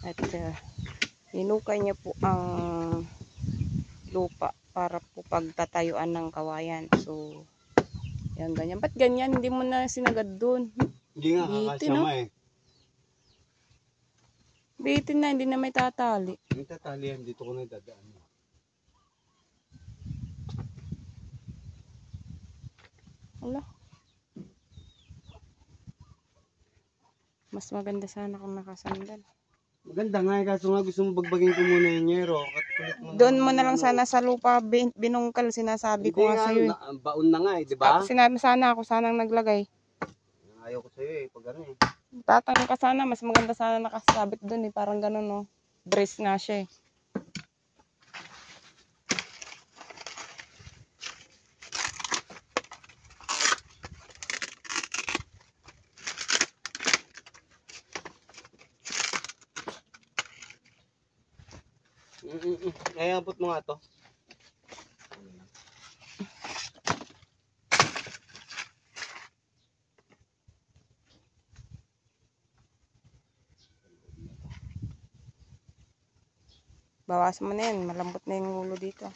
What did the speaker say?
At hinukay niya po ang lupa para po pagtatayuan ng kawayan. So, yan ganyan. Ba't ganyan? Hindi mo na sinagad dun. Hindi nga, kakasama eh. Bitin na, hindi na may tatali. May tatalihan, dito ko na dadaan. Wala. Mas maganda sana kung nakasandal. Maganda nga eh, kaso nga gusto mo bagbagin ko muna yung nyero. Doon mo na lang sana sa lupa binungkal, sinasabi ko nga sa'yo. Baon na nga eh, di ba? Sinabi sana ako, sanang naglagay. Ayaw ko sa'yo eh, pag ano eh. Tatanong ka sana, mas maganda sana nakasabit doon eh, parang ganun no. Brace nga siya eh. Ay, abot mo nga to. Bawasan mo na yan, malambot na yung ulo dito.